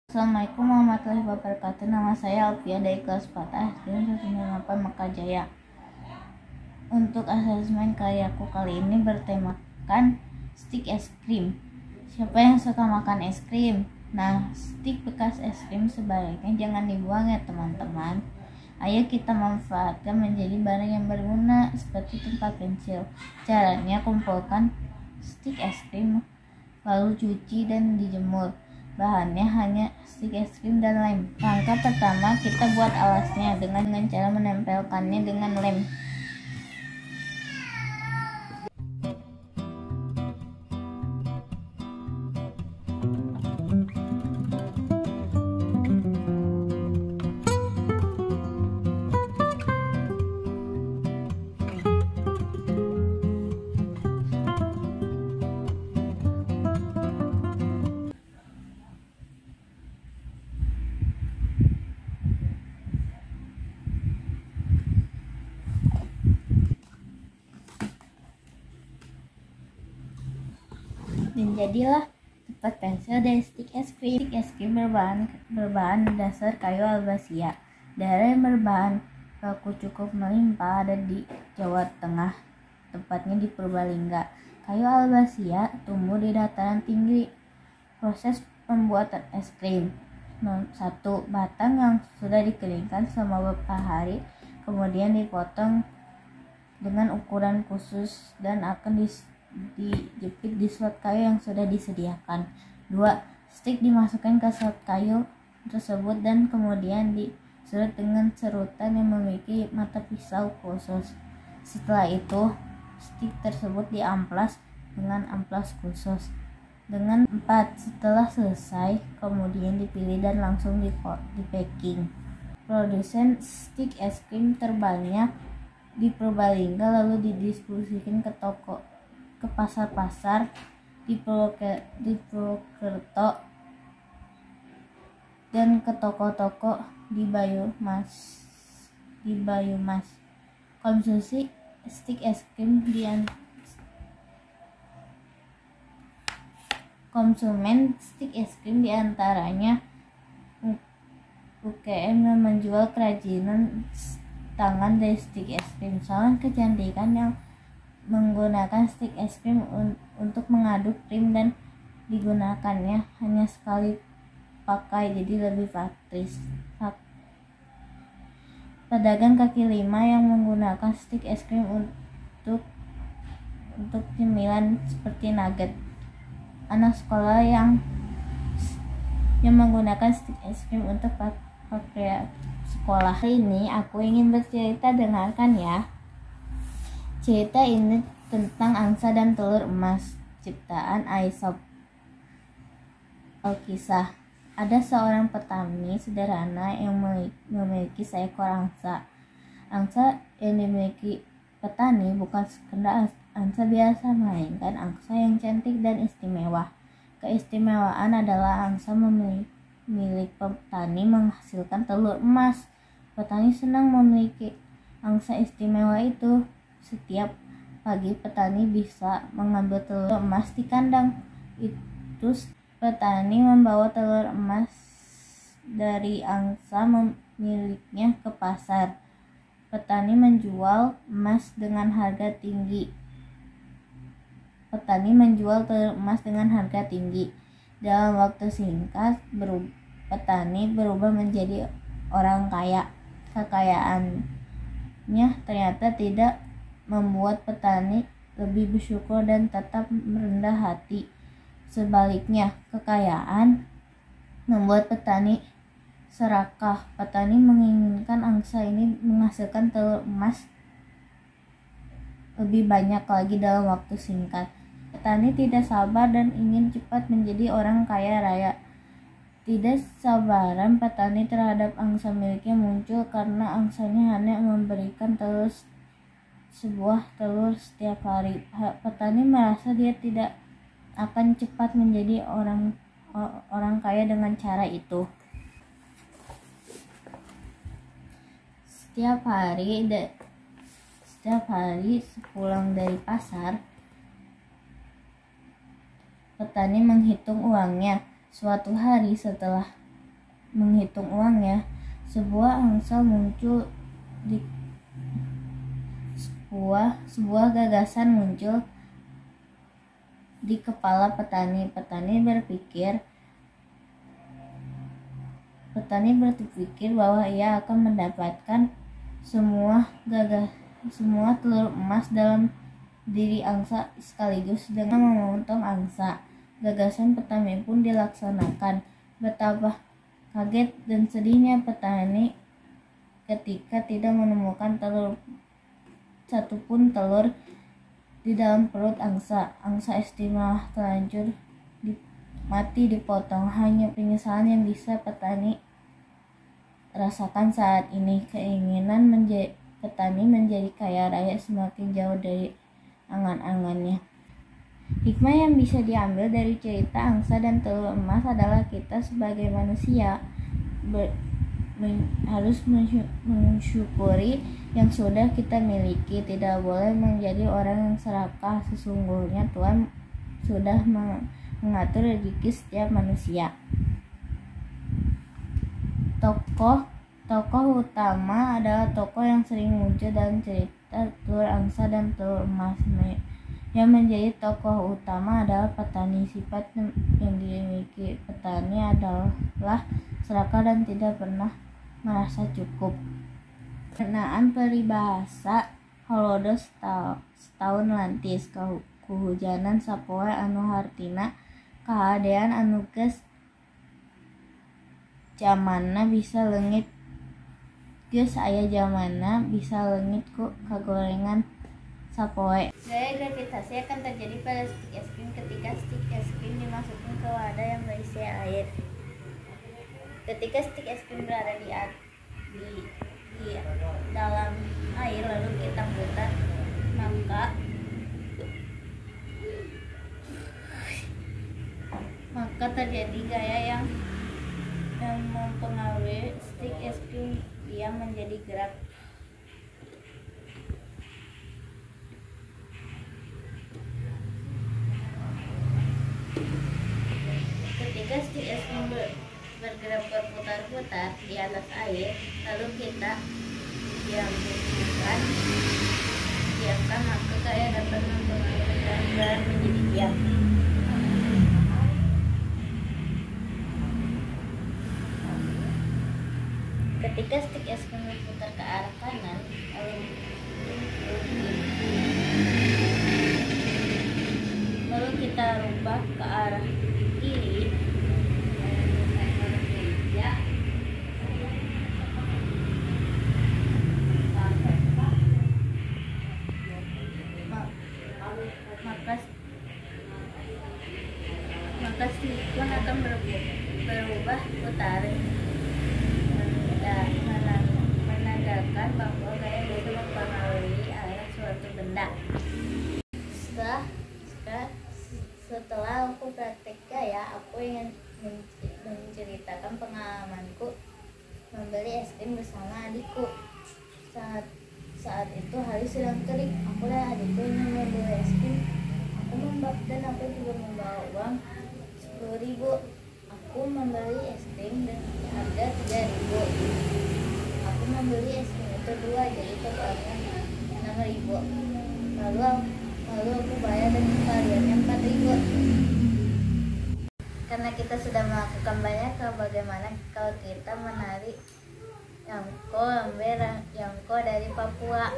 Assalamualaikum warahmatullahi wabarakatuh. Nama saya Alfia dari kelas 4 SD 198 Makajaya. Untuk asesmen karyaku kali ini bertemakan stik es krim. Siapa yang suka makan es krim? Nah, stik bekas es krim sebaiknya jangan dibuang ya teman-teman. Ayo kita manfaatkan menjadi barang yang berguna seperti tempat pensil. Caranya kumpulkan stik es krim, lalu cuci dan dijemur. Bahannya hanya stik es krim dan lem. Langkah pertama, kita buat alasnya dengan cara menempelkannya dengan lem. Dan jadilah tempat pensil dari stik es krim. Stik es krim berbahan dasar kayu albasia. Daerah yang berbahan baku cukup melimpah ada di Jawa Tengah, tepatnya di Purbalingga. Kayu albasia tumbuh di dataran tinggi. Proses pembuatan es krim: 1. Batang yang sudah dikeringkan selama beberapa hari, kemudian dipotong dengan ukuran khusus dan akan dijepit di slot kayu yang sudah disediakan. 2. Stik dimasukkan ke slot kayu tersebut dan kemudian diserut dengan serutan yang memiliki mata pisau khusus. Setelah itu, stik tersebut diamplas dengan amplas khusus. 4. Setelah selesai, kemudian dipilih dan langsung di packing. Produsen stik es krim terbanyak di Purbalingga lalu didistribusikan ke pasar-pasar di Purwokerto dan ke toko-toko di Banyumas. Konsumsi stik es krim konsumen stik es krim diantaranya UKM yang menjual kerajinan tangan dari stik es krim, salon kecantikan yang menggunakan stik es krim untuk mengaduk krim dan digunakannya hanya sekali pakai, jadi lebih praktis. Pedagang kaki lima yang menggunakan stik es krim untuk cemilan seperti nugget. Anak sekolah yang menggunakan stik es krim untuk pakai sekolah. Hari ini aku ingin bercerita, dengarkan ya. Cerita ini tentang angsa dan telur emas, ciptaan Aesop. Alkisah. Ada seorang petani sederhana yang memiliki seekor angsa. Angsa yang dimiliki petani bukan sekedar angsa biasa, melainkan angsa yang cantik dan istimewa. Keistimewaan adalah angsa milik petani menghasilkan telur emas. Petani senang memiliki angsa istimewa itu. Setiap pagi petani bisa mengambil telur emas di kandang itu. Petani membawa telur emas dari angsa miliknya ke pasar. Petani menjual emas dengan harga tinggi. Dalam waktu singkat, petani berubah menjadi orang kaya. Kekayaannya ternyata tidak membuat petani lebih bersyukur dan tetap merendah hati. Sebaliknya, kekayaan membuat petani serakah. Petani menginginkan angsa ini menghasilkan telur emas lebih banyak lagi dalam waktu singkat. Petani tidak sabar dan ingin cepat menjadi orang kaya raya. Tidak sabaran petani terhadap angsa miliknya muncul karena angsanya hanya memberikan sebuah telur setiap hari. Petani merasa dia tidak akan cepat menjadi orang kaya dengan cara itu. Setiap hari sepulang dari pasar, petani menghitung uangnya. Suatu hari setelah menghitung uang ya. Sebuah angsa muncul di sebuah gagasan muncul di kepala petani. Petani berpikir bahwa ia akan mendapatkan semua telur emas dalam diri angsa sekaligus dengan memotong angsa. Gagasan petani pun dilaksanakan. Betapa kaget dan sedihnya petani ketika tidak menemukan satupun telur di dalam perut angsa. Angsa istimewa terlanjur mati dipotong. Hanya penyesalan yang bisa petani rasakan saat ini. Keinginan petani menjadi kaya raya semakin jauh dari angan-angannya. Hikmah yang bisa diambil dari cerita angsa dan telur emas adalah kita sebagai manusia harus mensyukuri yang sudah kita miliki. Tidak boleh menjadi orang yang serakah. Sesungguhnya Tuhan sudah mengatur rezeki setiap manusia. Tokoh utama adalah tokoh yang sering muncul dalam cerita telur angsa dan telur emas. Yang menjadi tokoh utama adalah petani. Sifat yang dimiliki petani adalah serakah dan tidak pernah merasa cukup. Pernaan peribahasa halodos setahun lantis, kuhujanan sapoe anu hartina kahadean anu geus zamanna bisa leungit. Geus aya zamanna bisa leungit ku kagorengan sapoe. Gaya gravitasi akan terjadi pada stik es krim ketika stik es krim dimasukkan ke wadah yang berisi air. Ketika stik es krim berada di dalam air lalu kita putar, maka terjadi gaya yang mempengaruhi stik es krim, dia menjadi gerak. Ketika stik es krim bergerak berputar-putar di atas air, lalu kita diamkan, maka gaya dapat mempengaruhi berat menjadi diam. Ketika stik es krim berputar ke arah kanan, lalu kita rubah ke arah kiri, maka stik pun akan berubah putaran, menandakan bahwa gaya bisa mempengaruhi arah suatu benda. Setelah aku praktek gaya, aku ingin menceritakan pengalamanku membeli es krim bersama adikku. Saat itu hari sedang terik. Aku dan adikku ingin membeli es krim. Dan aku juga membawa uang 10.000. Aku membeli es krim dengan harga 3.000. Aku membeli es krim itu 2, jadi totalnya 6.000. Lalu aku bayar dengan kembaliannya 4.000. Karena kita sudah melakukan banyak hal, bagaimana kalau kita menarik yangko dari Papua?